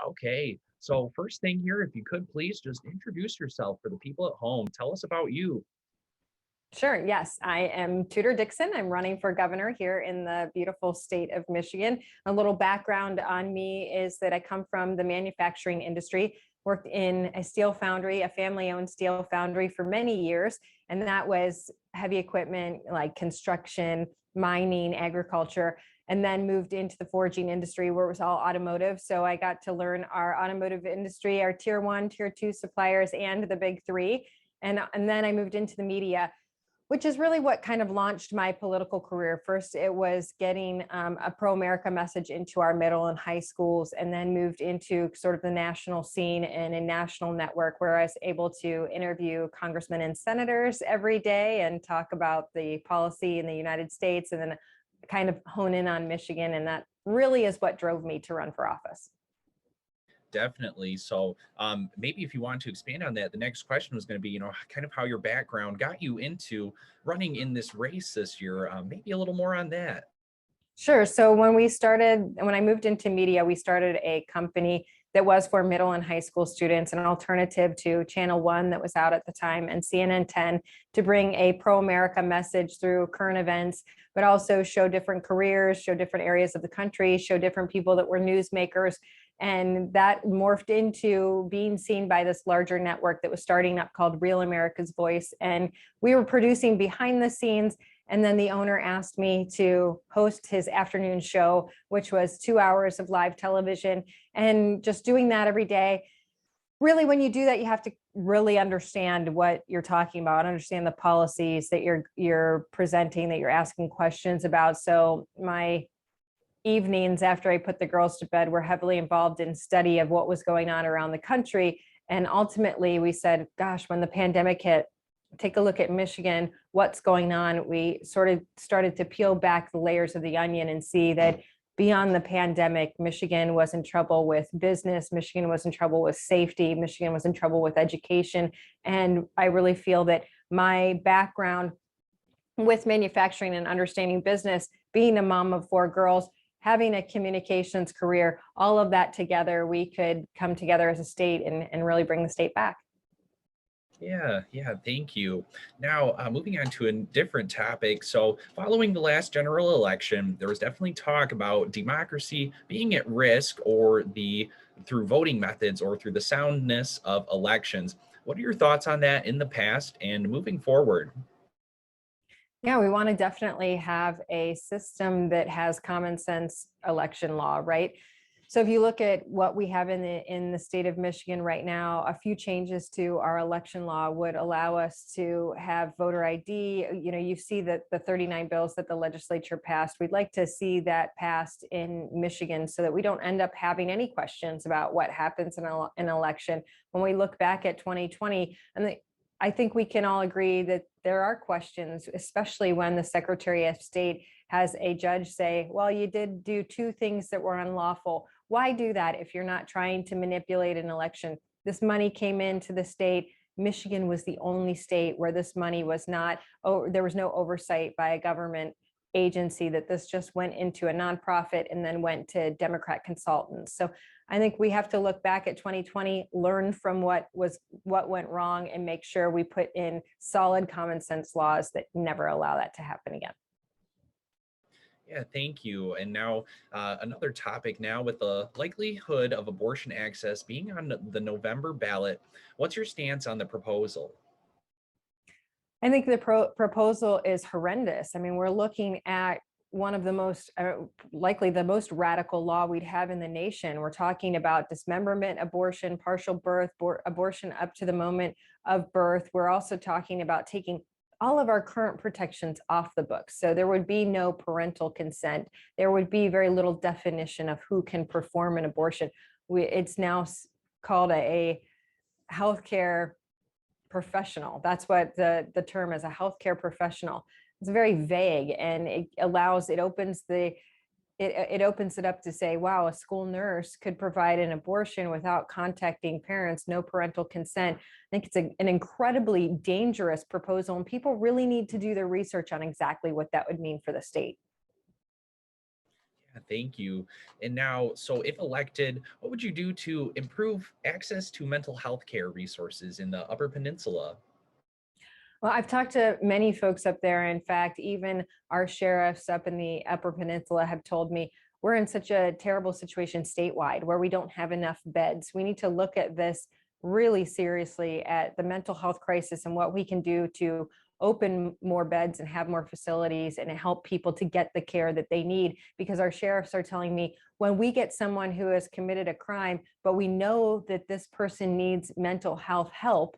Okay, so first thing here, if you could please just introduce yourself for the people at home. Tell us about you. Sure. Yes, I am Tudor Dixon. I'm running for governor here in the beautiful state of Michigan. A little background on me is that I come from the manufacturing industry, worked in a steel foundry, a family owned steel foundry for many years. And that was heavy equipment like construction, mining, agriculture, and then moved into the forging industry where it was all automotive. So I got to learn our automotive industry, our tier one, tier two suppliers, and the big three. And then I moved into the media, which is really what kind of launched my political career. First, it was getting a pro-America message into our middle and high schools, and then moved into sort of the national scene and a national network where I was able to interview congressmen and senators every day and talk about the policy in the United States, and then kind of hone in on Michigan. And that really is what drove me to run for office. Definitely. So, maybe if you want to expand on that, the next question was going to be, kind of how your background got you into running in this race this year. Maybe a little more on that. Sure. So when I moved into media, we started a company that was for middle and high school students, an alternative to Channel One that was out at the time and CNN 10, to bring a pro-America message through current events, but also show different careers, show different areas of the country, show different people that were newsmakers. And that morphed into being seen by this larger network that was starting up called Real America's Voice. And we were producing behind the scenes. And then the owner asked me to host his afternoon show, which was 2 hours of live television, and just doing that every day. Really, when you do that, you have to really understand what you're talking about, understand the policies that you're presenting, that you're asking questions about. So my evenings after I put the girls to bed were heavily involved in study of what was going on around the country. And ultimately we said, gosh, when the pandemic hit, take a look at Michigan, what's going on. We sort of started to peel back the layers of the onion and see that beyond the pandemic, Michigan was in trouble with business, Michigan was in trouble with safety, Michigan was in trouble with education. And I really feel that my background with manufacturing and understanding business, being a mom of 4 girls, having a communications career, all of that together, we could come together as a state and really bring the state back. Yeah, thank you. Now, moving on to a different topic. So, following the last general election, there was definitely talk about democracy being at risk, or the through voting methods or through the soundness of elections. What are your thoughts on that in the past and moving forward? Yeah, we want to definitely have a system that has common sense election law, right? So if you look at what we have in the state of Michigan right now, a few changes to our election law would allow us to have voter ID. You know, you see that the 39 bills that the legislature passed, we'd like to see that passed in Michigan so that we don't end up having any questions about what happens in an election. When we look back at 2020, I think we can all agree that there are questions, especially when the Secretary of State has a judge say, well, you did do 2 things that were unlawful. Why do that if you're not trying to manipulate an election? This money came into the state. Michigan was the only state where this money was not, there was no oversight by a government agency, that this just went into a nonprofit and then went to Democrat consultants. So I think we have to look back at 2020, learn from what went wrong, and make sure we put in solid common sense laws that never allow that to happen again. Yeah, thank you. And now, another topic now, with the likelihood of abortion access being on the November ballot. What's your stance on the proposal? I think the proposal is horrendous. I mean, we're looking at one of the most likely the most radical law we'd have in the nation. We're talking about dismemberment, abortion, partial birth, abortion up to the moment of birth. We're also talking about taking all of our current protections off the books. So there would be no parental consent. There would be very little definition of who can perform an abortion. It's now called a healthcare professional. That's what the term is, a healthcare professional. It's very vague, and it opens it up to say, wow, a school nurse could provide an abortion without contacting parents, no parental consent. I think it's an incredibly dangerous proposal, and people really need to do their research on exactly what that would mean for the state. Thank you. And now, so if elected, what would you do to improve access to mental health care resources in the Upper Peninsula? Well, I've talked to many folks up there. In fact, even our sheriffs up in the Upper Peninsula have told me we're in such a terrible situation statewide where we don't have enough beds. We need to look at this really seriously at the mental health crisis and what we can do to open more beds and have more facilities and help people to get the care that they need. Because our sheriffs are telling me when we get someone who has committed a crime, but we know that this person needs mental health help,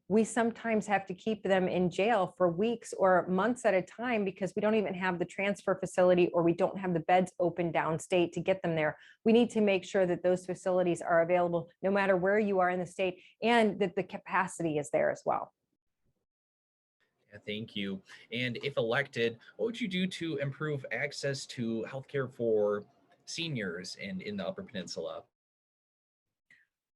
we sometimes have to keep them in jail for weeks or months at a time because we don't even have the transfer facility or we don't have the beds open downstate to get them there. We need to make sure that those facilities are available no matter where you are in the state and that the capacity is there as well. Thank you. And if elected, what would you do to improve access to healthcare for seniors and in the Upper Peninsula?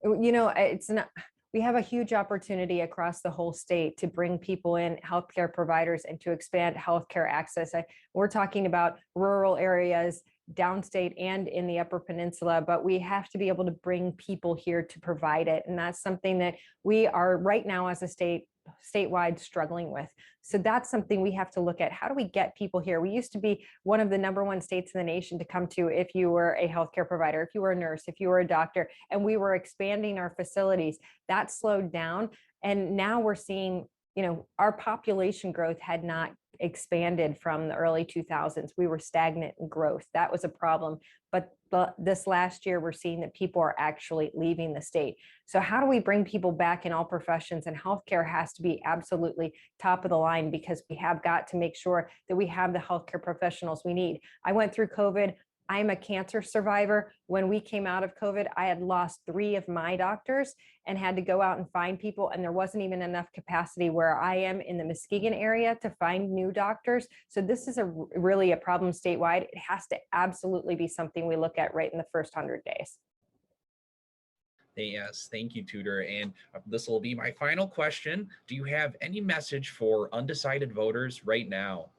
It's not, we have a huge opportunity across the whole state to bring people in, healthcare providers, and to expand healthcare access. We're talking about rural areas, downstate, and in the Upper Peninsula, but we have to be able to bring people here to provide it. And that's something that we are right now as a statewide struggling with. So that's something we have to look at. How do we get people here? We used to be one of the #1 states in the nation to come to if you were a healthcare provider, if you were a nurse, if you were a doctor, and we were expanding our facilities. That slowed down. And now we're seeing, our population growth had not expanded from the early 2000s. We were stagnant in growth. That was a problem. But this last year, we're seeing that people are actually leaving the state. So how do we bring people back in all professions? And healthcare has to be absolutely top of the line because we have got to make sure that we have the healthcare professionals we need. I went through COVID. I'm a cancer survivor. When we came out of COVID, I had lost 3 of my doctors and had to go out and find people. And there wasn't even enough capacity where I am in the Muskegon area to find new doctors. So this is really a problem statewide. It has to absolutely be something we look at right in the first 100 days. Yes, thank you, Tudor. And this will be my final question. Do you have any message for undecided voters right now?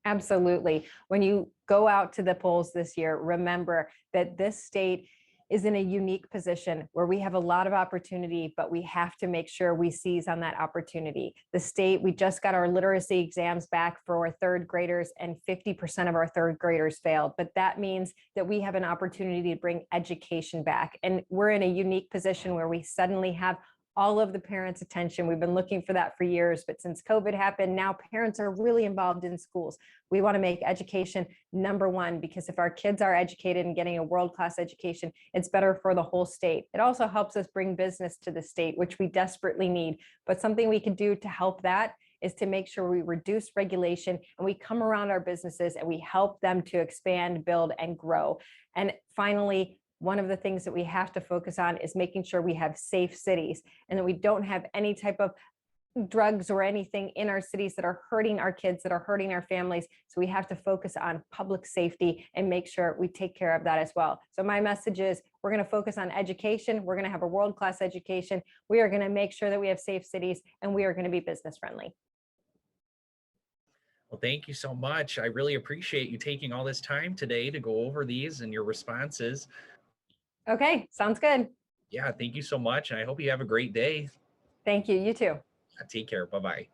Absolutely. When you go out to the polls this year, remember that this state is in a unique position where we have a lot of opportunity, but we have to make sure we seize on that opportunity. The state, we just got our literacy exams back for our 3rd graders, and 50% of our 3rd graders failed. But that means that we have an opportunity to bring education back. And we're in a unique position where we suddenly have all of the parents' attention. We've been looking for that for years, but since COVID happened, now parents are really involved in schools. We want to make education #1 because if our kids are educated and getting a world-class education, it's better for the whole state. It also helps us bring business to the state, which we desperately need. But something we can do to help that is to make sure we reduce regulation and we come around our businesses and we help them to expand, build, and grow. And finally, one of the things that we have to focus on is making sure we have safe cities and that we don't have any type of drugs or anything in our cities that are hurting our kids, that are hurting our families. So we have to focus on public safety and make sure we take care of that as well. So my message is we're going to focus on education. We're going to have a world-class education. We are going to make sure that we have safe cities, and we are going to be business friendly. Well, thank you so much. I really appreciate you taking all this time today to go over these and your responses. Okay, sounds good. Yeah, thank you so much. And I hope you have a great day. Thank you. You too. Take care. Bye bye.